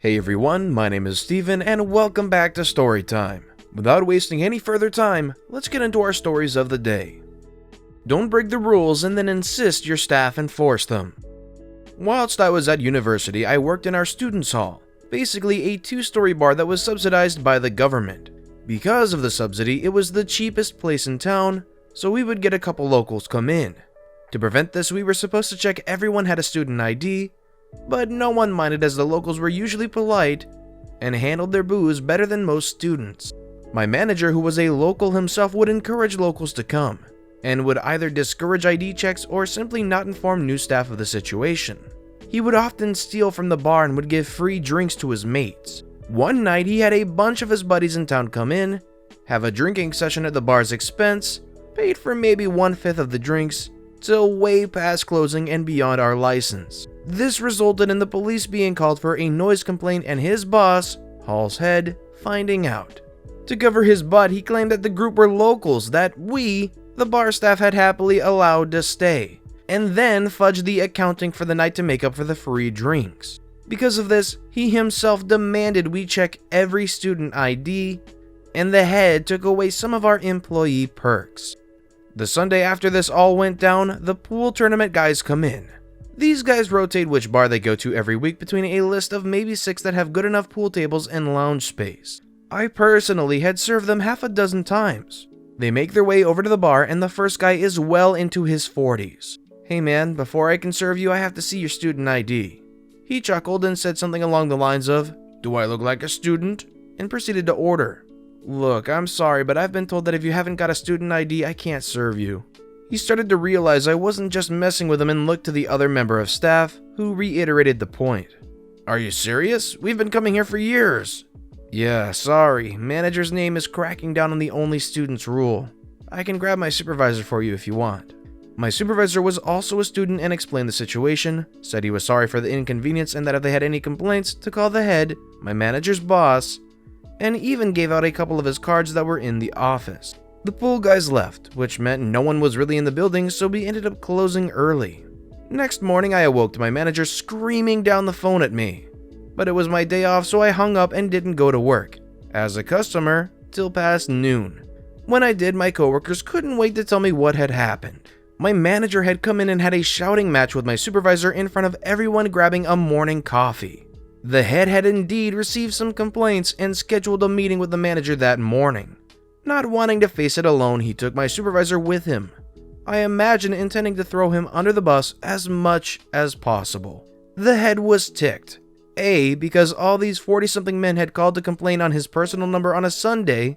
Hey everyone, my name is Steven and welcome back to Storytime. Without wasting any further time, let's get into our stories of the day. Don't break the rules and then insist your staff enforce them. Whilst I was at university, I worked in our students' hall, basically a two-story bar that was subsidized by the government. Because of the subsidy, it was the cheapest place in town, so we would get a couple locals come in. To prevent this, we were supposed to check everyone had a student ID, but no one minded as the locals were usually polite and handled their booze better than most students. My manager, who was a local himself, would encourage locals to come, and would either discourage ID checks or simply not inform new staff of the situation. He would often steal from the bar and would give free drinks to his mates. One night he had a bunch of his buddies in town come in, have a drinking session at the bar's expense, paid for maybe 1/5 of the drinks, till way past closing and beyond our license. This resulted in the police being called for a noise complaint and his boss, Hall's head, finding out. To cover his butt, he claimed that the group were locals that we, the bar staff, had happily allowed to stay, and then fudged the accounting for the night to make up for the free drinks. Because of this, he himself demanded we check every student ID, and the head took away some of our employee perks. The Sunday after this all went down, the pool tournament guys come in. These guys rotate which bar they go to every week between a list of maybe 6 that have good enough pool tables and lounge space. I personally had served them half a dozen times. They make their way over to the bar and the first guy is well into his 40s. "Hey man, before I can serve you, I have to see your student ID. He chuckled and said something along the lines of, "Do I look like a student?" and proceeded to order. "Look, I'm sorry, but I've been told that if you haven't got a student ID, I can't serve you." He started to realize I wasn't just messing with him and looked to the other member of staff, who reiterated the point. "Are you serious? We've been coming here for years." "Yeah, sorry. Manager's name is cracking down on the only students rule. I can grab my supervisor for you if you want." My supervisor was also a student and explained the situation, said he was sorry for the inconvenience and that if they had any complaints, to call the head, my manager's boss, and even gave out a couple of his cards that were in the office. The pool guys left, which meant no one was really in the building, so we ended up closing early. Next morning, I awoke to my manager screaming down the phone at me. But it was my day off, so I hung up and didn't go to work, as a customer, till past noon. When I did, my coworkers couldn't wait to tell me what had happened. My manager had come in and had a shouting match with my supervisor in front of everyone grabbing a morning coffee. The head had indeed received some complaints and scheduled a meeting with the manager that morning. Not wanting to face it alone, he took my supervisor with him. I imagine intending to throw him under the bus as much as possible. The head was ticked. A, because all these 40-something men had called to complain on his personal number on a Sunday.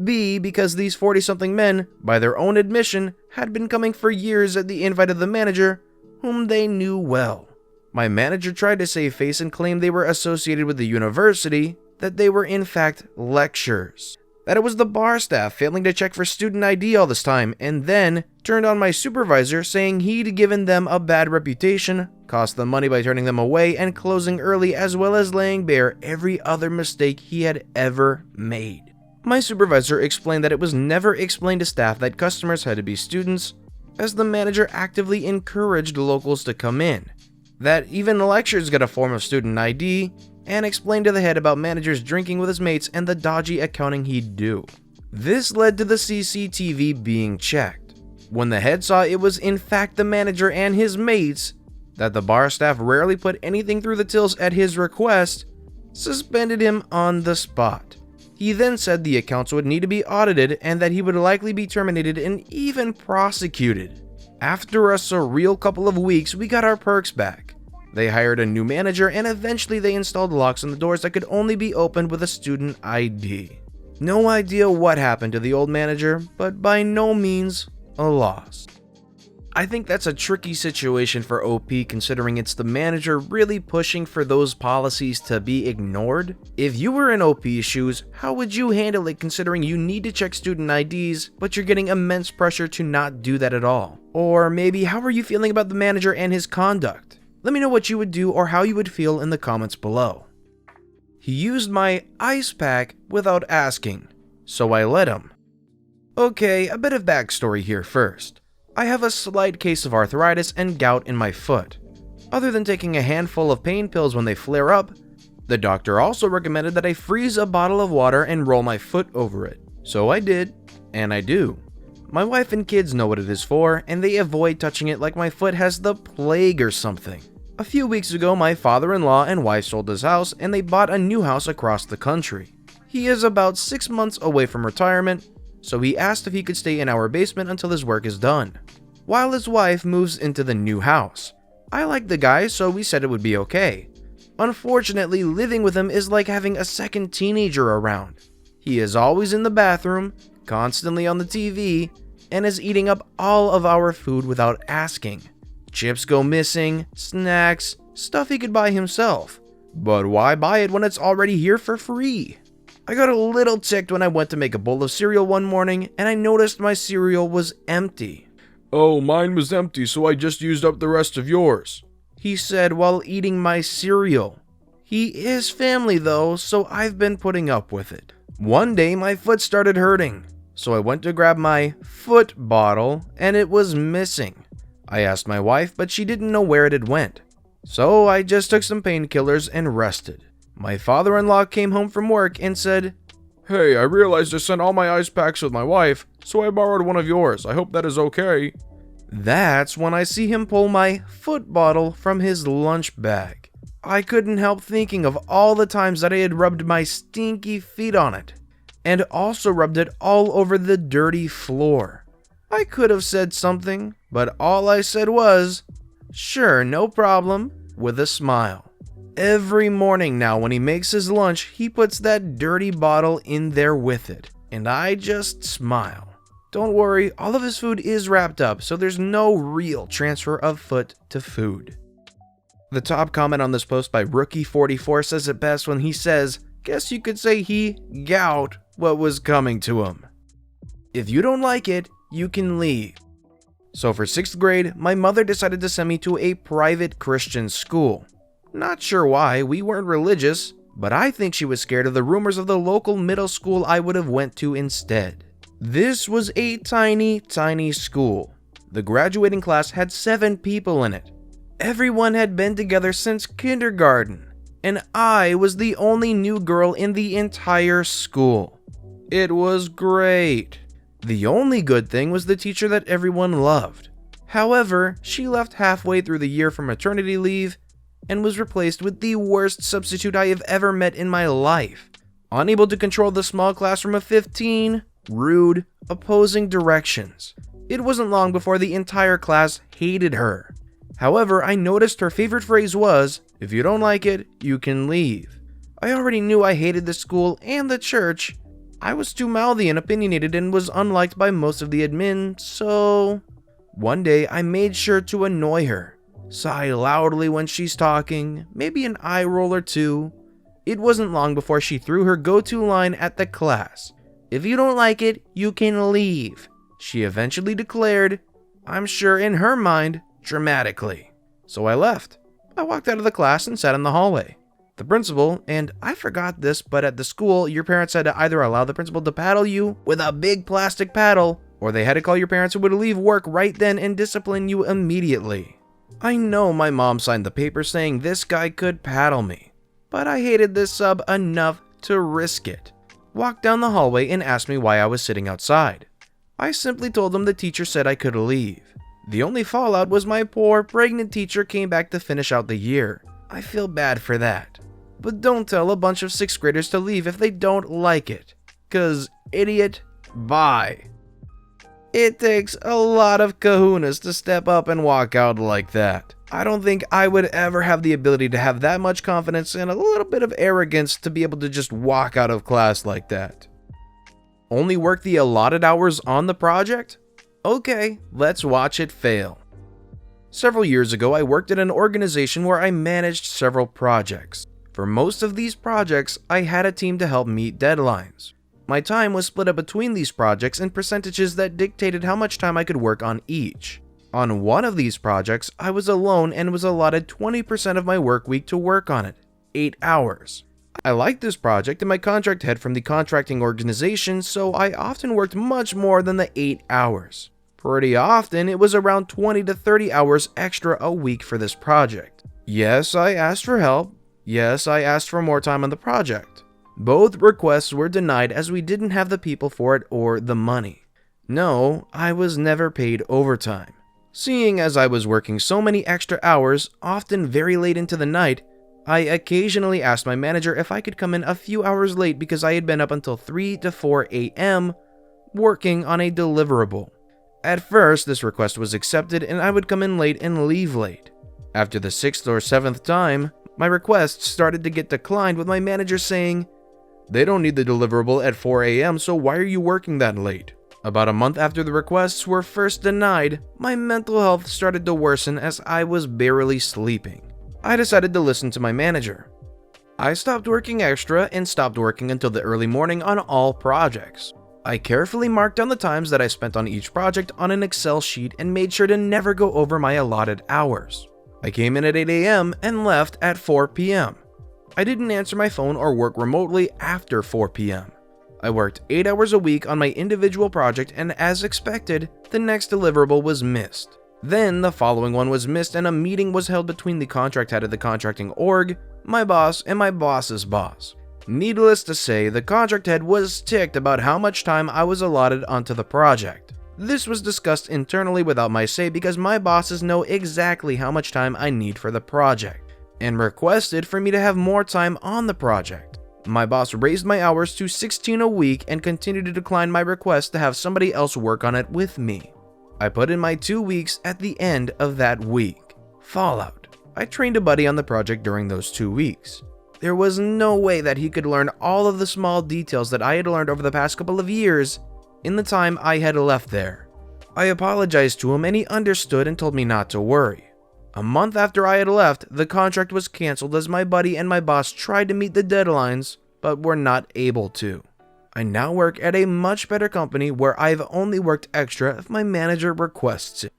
B, because these 40-something men, by their own admission, had been coming for years at the invite of the manager, whom they knew well. My manager tried to save face and claimed they were associated with the university, that they were in fact lecturers. That it was the bar staff failing to check for student ID all this time, and then turned on my supervisor saying he'd given them a bad reputation, cost them money by turning them away and closing early, as well as laying bare every other mistake he had ever made. My supervisor explained that it was never explained to staff that customers had to be students, as the manager actively encouraged locals to come in, that even lecturers got a form of student ID, and explained to the head about managers drinking with his mates and the dodgy accounting he'd do. This led to the CCTV being checked. When the head saw it was in fact the manager and his mates, that the bar staff rarely put anything through the tills at his request, suspended him on the spot. He then said the accounts would need to be audited and that he would likely be terminated and even prosecuted. After a surreal couple of weeks, we got our perks back. They hired a new manager and eventually they installed locks on the doors that could only be opened with a student ID. No idea what happened to the old manager, but by no means a loss. I think that's a tricky situation for OP, considering it's the manager really pushing for those policies to be ignored. If you were in OP's shoes, how would you handle it, considering you need to check student IDs, but you're getting immense pressure to not do that at all? Or maybe how are you feeling about the manager and his conduct? Let me know what you would do or how you would feel in the comments below. He used my ice pack without asking, so I let him. Okay, a bit of backstory here first. I have a slight case of arthritis and gout in my foot. Other than taking a handful of pain pills when they flare up, The doctor also recommended that I freeze a bottle of water and roll my foot over it. So I did, and I do. My wife and kids know what it is for, and they avoid touching it like my foot has the plague or something. A few weeks ago, my father-in-law and wife sold his house, and they bought a new house across the country. He is about 6 months away from retirement, so he asked if he could stay in our basement until his work is done, while his wife moves into the new house. I like the guy, so we said it would be okay. Unfortunately, living with him is like having a second teenager around. He is always in the bathroom, constantly on the TV, and is eating up all of our food without asking. Chips go missing, snacks, stuff he could buy himself. But why buy it when it's already here for free? I got a little ticked when I went to make a bowl of cereal one morning and I noticed my cereal was empty. "Oh, mine was empty, so I just used up the rest of yours," he said while eating my cereal. He is family though, so I've been putting up with it. One day my foot started hurting, so I went to grab my foot bottle and it was missing. I asked my wife, but she didn't know where it had went. So I just took some painkillers and rested. My father-in-law came home from work and said, "Hey, I realized I sent all my ice packs with my wife, so I borrowed one of yours. I hope that is okay." That's when I see him pull my foot bottle from his lunch bag. I couldn't help thinking of all the times that I had rubbed my stinky feet on it, and also rubbed it all over the dirty floor. I could have said something, but all I said was, "Sure, no problem," with a smile. Every morning now when he makes his lunch, he puts that dirty bottle in there with it, and I just smile. Don't worry, all of his food is wrapped up, so there's no real transfer of foot to food. The top comment on this post by Rookie44 says it best when he says, "Guess you could say he gout what was coming to him. If you don't like it, you can leave." So for 6th grade, my mother decided to send me to a private Christian school. Not sure why, we weren't religious, but I think she was scared of the rumors of the local middle school I would have went to instead. This was a tiny school. The graduating class had 7 people in it. Everyone had been together since kindergarten, and I was the only new girl in the entire school. It was great. The only good thing was the teacher that everyone loved. However, she left halfway through the year for maternity leave and was replaced with the worst substitute I have ever met in my life. Unable to control the small classroom of 15, rude, opposing directions. It wasn't long before the entire class hated her. However, I noticed her favorite phrase was, "If you don't like it, you can leave." I already knew I hated the school and the church. I was too mouthy and opinionated and was unliked by most of the admin, so one day I made sure to annoy her. Sigh loudly when she's talking, maybe an eye roll or two. It wasn't long before she threw her go-to line at the class. "If you don't like it, you can leave," she eventually declared, I'm sure in her mind, dramatically. So I left. I walked out of the class and sat in the hallway. The principal, and I forgot this, but at the school, your parents had to either allow the principal to paddle you with a big plastic paddle, or they had to call your parents who would leave work right then and discipline you immediately. I know my mom signed the paper saying this guy could paddle me, but I hated this sub enough to risk it. Walked down the hallway and asked me why I was sitting outside. I simply told him the teacher said I could leave. The only fallout was my poor pregnant teacher came back to finish out the year. I feel bad for that. But don't tell a bunch of 6th graders to leave if they don't like it. 'Cause idiot, bye. It takes a lot of kahunas to step up and walk out like that. I don't think I would ever have the ability to have that much confidence and a little bit of arrogance to be able to just walk out of class like that. Only work the allotted hours on the project? Okay, let's watch it fail. Several years ago, I worked at an organization where I managed several projects. For most of these projects, I had a team to help meet deadlines. My time was split up between these projects in percentages that dictated how much time I could work on each. On one of these projects, I was alone and was allotted 20% of my work week to work on it, 8 hours. I liked this project and my contract had from the contracting organization, so I often worked much more than the 8 hours. Pretty often, it was around 20 to 30 hours extra a week for this project. Yes, I asked for help, Yes, I asked for more time on the project. Both requests were denied as we didn't have the people for it or the money. No, I was never paid overtime. Seeing as I was working so many extra hours, often very late into the night, I occasionally asked my manager if I could come in a few hours late because I had been up until 3 to 4 a.m. working on a deliverable. At first, this request was accepted and I would come in late and leave late. After the 6th or 7th time, my requests started to get declined with my manager saying, "They don't need the deliverable at 4 a.m., so why are you working that late?" About a month after the requests were first denied, my mental health started to worsen as I was barely sleeping. I decided to listen to my manager. I stopped working extra and stopped working until the early morning on all projects. I carefully marked down the times that I spent on each project on an Excel sheet and made sure to never go over my allotted hours. I came in at 8 a.m. and left at 4 p.m. I didn't answer my phone or work remotely after 4 p.m. I worked 8 hours a week on my individual project, and as expected, the next deliverable was missed. Then the following one was missed and a meeting was held between the contract head of the contracting org, my boss, and my boss's boss. Needless to say, the contract head was ticked about how much time I was allotted onto the project. This was discussed internally without my say because my bosses know exactly how much time I need for the project, and requested for me to have more time on the project. My boss raised my hours to 16 a week and continued to decline my request to have somebody else work on it with me. I put in my 2 weeks at the end of that week. Fallout. I trained a buddy on the project during those 2 weeks. There was no way that he could learn all of the small details that I had learned over the past couple of years in the time I had left there. I apologized to him and he understood and told me not to worry. A month after I had left, the contract was canceled as my buddy and my boss tried to meet the deadlines, but were not able to. I now work at a much better company where I've only worked extra if my manager requests it.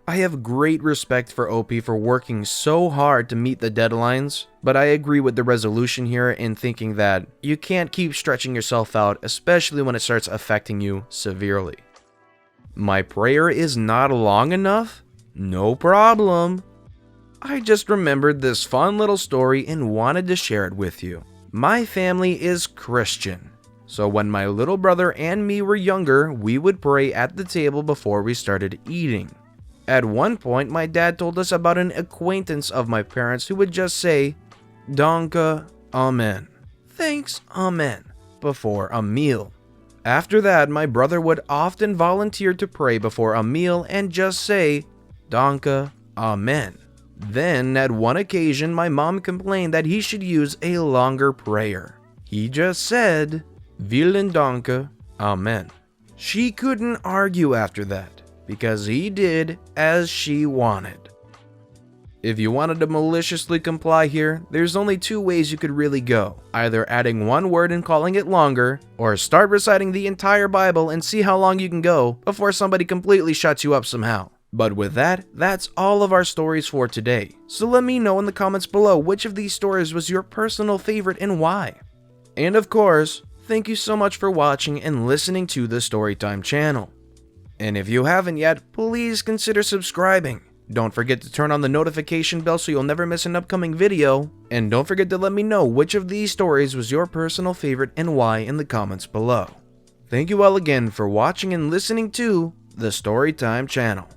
I have great respect for OP for working so hard to meet the deadlines, but I agree with the resolution here in thinking that you can't keep stretching yourself out, especially when it starts affecting you severely. My prayer is not long enough? No problem. I just remembered this fun little story and wanted to share it with you. My family is Christian. So when my little brother and me were younger, we would pray at the table before we started eating. At one point, my dad told us about an acquaintance of my parents who would just say, "Danke, Amen. Thanks, Amen," before a meal. After that, my brother would often volunteer to pray before a meal and just say, "Danke, Amen." Then, at one occasion, my mom complained that he should use a longer prayer. He just said, "Vielen Danke, Amen." She couldn't argue after that, because he did as she wanted. If you wanted to maliciously comply here, there's only 2 ways you could really go. Either adding one word and calling it longer, or start reciting the entire Bible and see how long you can go before somebody completely shuts you up somehow. But with that, that's all of our stories for today. So let me know in the comments below which of these stories was your personal favorite and why. And of course, thank you so much for watching and listening to the Storytime channel. And if you haven't yet, please consider subscribing. Don't forget to turn on the notification bell so you'll never miss an upcoming video. And don't forget to let me know which of these stories was your personal favorite and why in the comments below. Thank you all again for watching and listening to the Storytime channel.